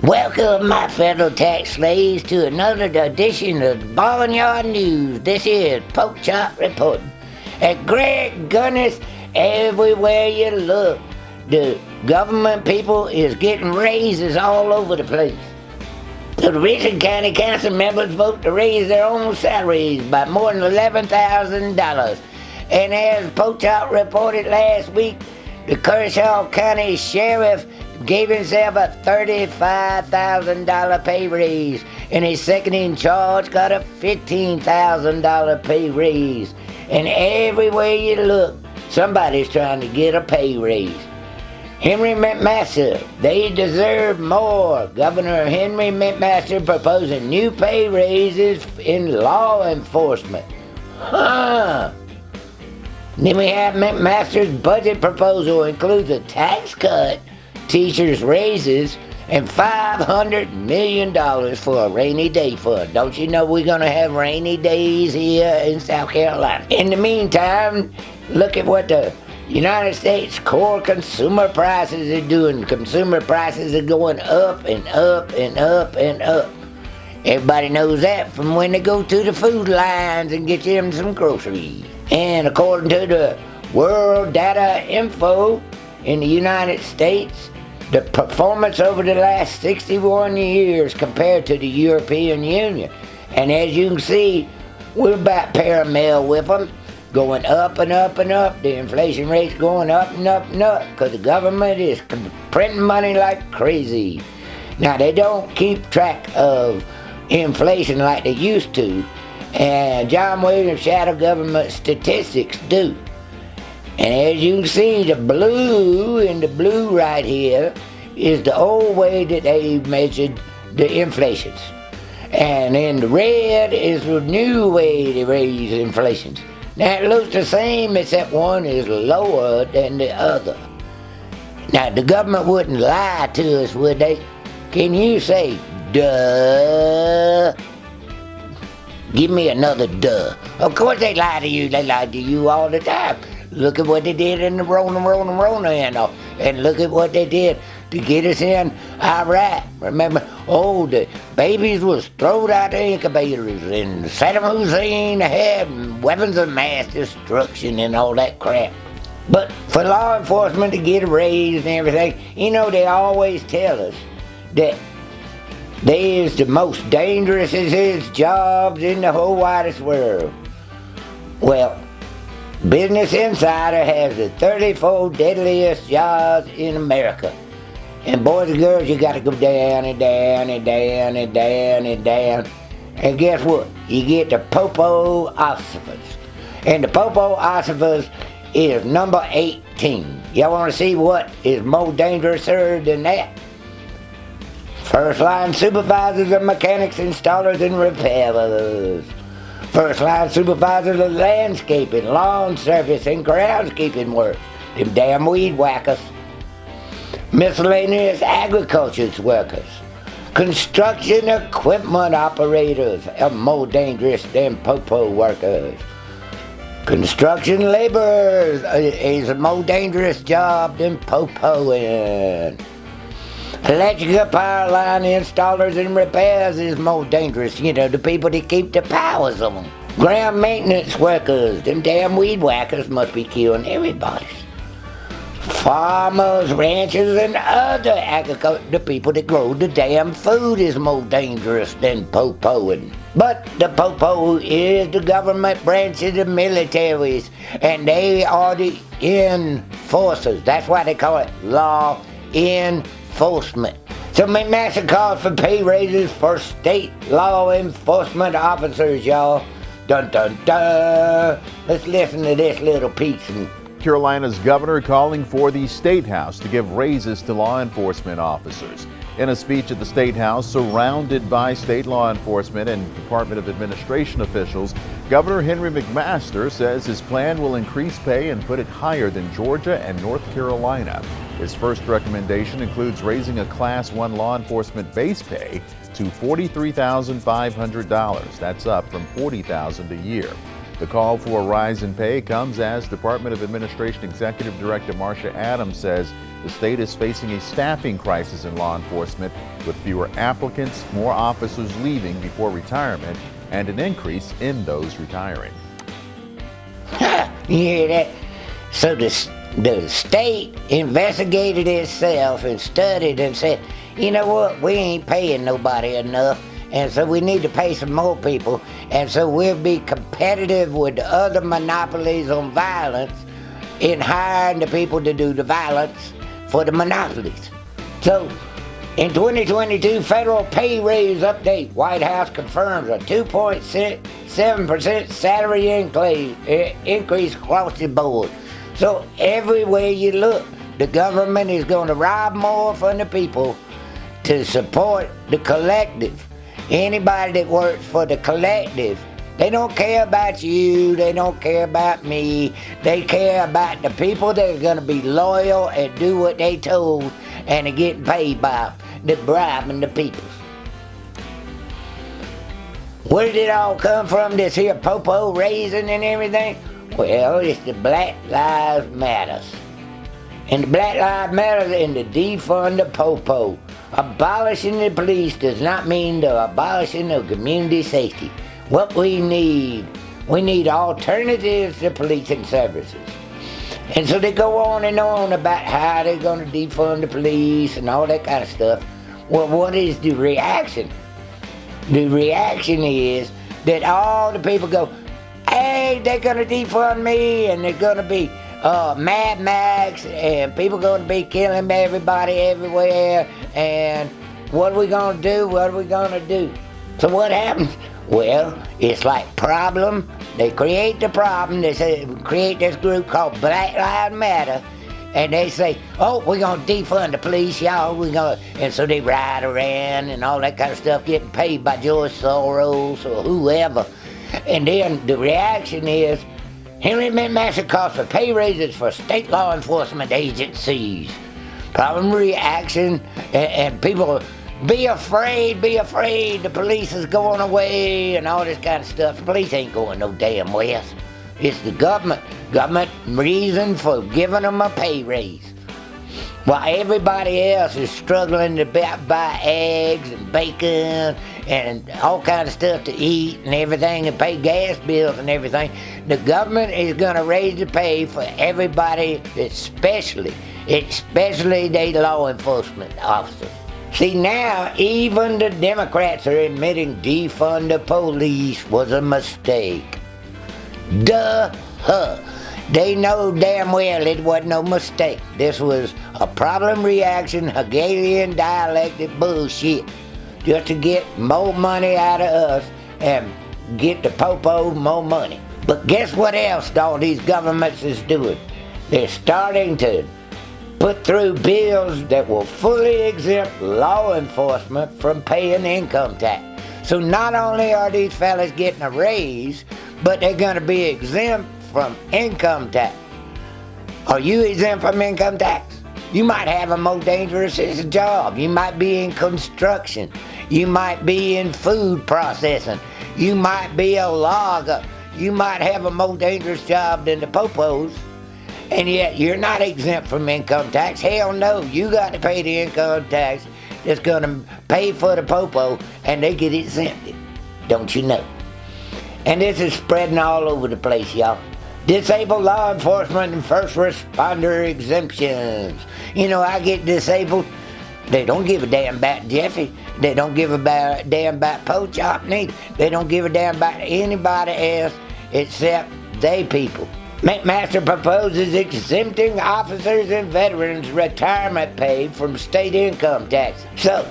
Welcome, my fellow tax slaves, to another edition of Barnyard News. This is Pork Chop reporting. And Greg Gunness, everywhere you look, the government people is getting raises all over the place. So the Richland County Council members vote to raise their own salaries by more than $11,000. And as Pork Chop reported last week, the Kershaw County Sheriff gave himself a $35,000 pay raise, and his second in charge got a $15,000 pay raise. And everywhere you look, somebody's trying to get a pay raise. Henry McMaster, they deserve more. Governor Henry McMaster proposing new pay raises in law enforcement. Then we have McMaster's budget proposal includes a tax cut, teachers' raises, and $500 million for a rainy day fund. Don't you know we're going to have rainy days here in South Carolina? In the meantime, look at what the United States core consumer prices are doing. Consumer prices are going up and up and up and up. Everybody knows that from when they go to the food lines and get them some groceries. And according to the World Data Info in the United States, the performance over the last 61 years compared to the European Union. And as you can see, we're about parallel with them, going up and up and up. The inflation rate's going up and up and up because the government is printing money like crazy. Now, they don't keep track of inflation like they used to, and John Williams Shadow Government Statistics do. And as you can see, the blue right here is the old way that they measured the inflations. And then the red is the new way they raise inflations. Now it looks the same except one is lower than the other. Now the government wouldn't lie to us, would they? Can you say, duh? Give me another duh. Of course they lie to you. They lie to you all the time. Look at what they did in the Rona, and look at what they did to get us in Iraq. Remember, the babies was thrown out the incubators, and Saddam Hussein had weapons of mass destruction and all that crap. But for law enforcement to get a raise and everything, they always tell us that they is the most dangerous jobs in the whole widest world. Well, Business Insider has the 34 deadliest jobs in America. And boys and girls, you got to go down and down and down and down and down. And guess what? You get the Popo Ossifus. And the Popo Ossifus is number 18. Y'all want to see what is more dangerous than that? First line supervisors of mechanics, installers, and repairers. First line supervisors of landscaping, lawn service, and groundskeeping work. Them damn weed whackers. Miscellaneous agriculture workers. Construction equipment operators are more dangerous than popo workers. Construction laborers is a more dangerous job than popoing. Electrical power line installers and repairs is more dangerous. The people that keep the powers on. Ground maintenance workers, them damn weed whackers must be killing everybody. Farmers, ranchers, and other agriculture, the people that grow the damn food is more dangerous than popoing. But the popo is the government branch of the militaries, and they are the enforcers. That's why they call it law enforcement. So McMaster calls for pay raises for state law enforcement officers, y'all. Dun dun dun. Let's listen to this little piece. Carolina's governor calling for the State House to give raises to law enforcement officers. In a speech at the State House, surrounded by state law enforcement and Department of Administration officials, Governor Henry McMaster says his plan will increase pay and put it higher than Georgia and North Carolina. His first recommendation includes raising a Class 1 law enforcement base pay to $43,500. That's up from $40,000 a year. The call for a rise in pay comes as Department of Administration Executive Director Marsha Adams says The state is facing a staffing crisis in law enforcement with fewer applicants, more officers leaving before retirement, and an increase in those retiring. You hear that? So the state investigated itself and studied and said, you know what, we ain't paying nobody enough, and so we need to pay some more people, and so we'll be competitive with the other monopolies on violence in hiring the people to do the violence for the monopolies. So, in 2022, federal pay raise update. White House confirms a 2.7% salary increase across the board. So, everywhere you look, the government is going to rob more from the people to support the collective. Anybody that works for the collective, they don't care about you, they don't care about me, they care about the people that are going to be loyal and do what they told and are getting paid by the bribing the people. Where did it all come from, this here popo raising and everything? Well, it's the Black Lives Matter. And the Black Lives Matter and the defund the popo. Abolishing the police does not mean the abolishing of community safety. What we need alternatives to policing services. And so they go on and on about how they're going to defund the police and all that kind of stuff. Well, what is the reaction? The reaction is that all the people go, hey, they're going to defund me, and they're going to be Mad Max, and people going to be killing everybody everywhere, and what are we going to do? What are we going to do? So what happens? Well, it's like problem. They create the problem. They say, create this group called Black Lives Matter, and they say, oh, we're going to defund the police, y'all. And so they ride around and all that kind of stuff, getting paid by George Soros or whoever. And then the reaction is, Henry McMaster calls for pay raises for state law enforcement agencies. Problem reaction, and people be afraid, the police is going away and all this kind of stuff. The police ain't going no damn west. It's the government reason for giving them a pay raise. While everybody else is struggling to buy eggs and bacon and all kinds of stuff to eat and everything and pay gas bills and everything, the government is going to raise the pay for everybody, especially the law enforcement officers. See, now even the Democrats are admitting defund the police was a mistake. Duh. They know damn well it wasn't no mistake. This was a problem reaction, Hegelian dialectic bullshit, just to get more money out of us and get the popo more money. But guess what else all these governments is doing? They're starting to put through bills that will fully exempt law enforcement from paying income tax. So not only are these fellas getting a raise, but they're going to be exempt from income tax. Are you exempt from income tax? You might have a more dangerous job. You might be in construction. You might be in food processing. You might be a logger. You might have a more dangerous job than the popos. And yet you're not exempt from income tax. Hell no, you got to pay the income tax that's going to pay for the popo, and they get exempted. Don't you know? And this is spreading all over the place, y'all. Disabled law enforcement and first responder exemptions. You know, I get disabled. They don't give a damn about Jeffy. They don't give a damn about Po Chop neither. They don't give a damn about anybody else except they people. McMaster proposes exempting officers and veterans' retirement pay from state income tax. So,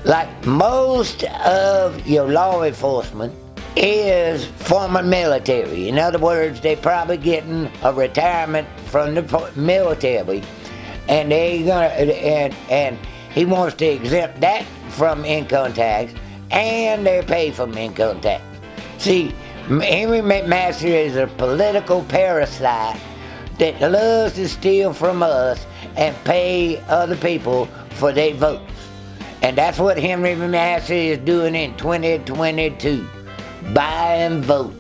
like most of your law enforcement is former military. In other words, they're probably getting a retirement from the military, and and he wants to exempt that from income tax, and they're paid from income tax. See, Henry McMaster is a political parasite that loves to steal from us and pay other people for their votes. And that's what Henry McMaster is doing in 2022. Buying votes.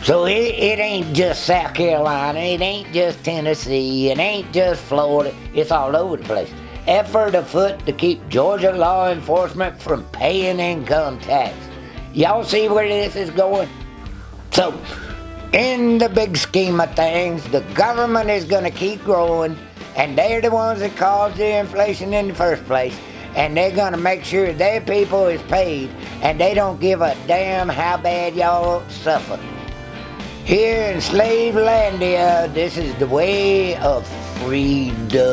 So it ain't just South Carolina, it ain't just Tennessee, it ain't just Florida, it's all over the place. Effort afoot to keep Georgia law enforcement from paying income tax. Y'all see where this is going? So, in the big scheme of things, the government is gonna keep growing, and they're the ones that caused the inflation in the first place, and they're gonna make sure their people is paid, and they don't give a damn how bad y'all suffer. Here in Slavelandia, this is the way of freedom.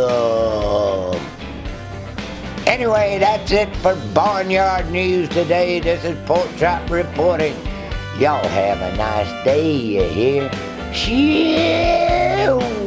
Anyway, that's it for Barnyard News today. This is Pork Chop reporting. Y'all have a nice day, you hear? Shoo!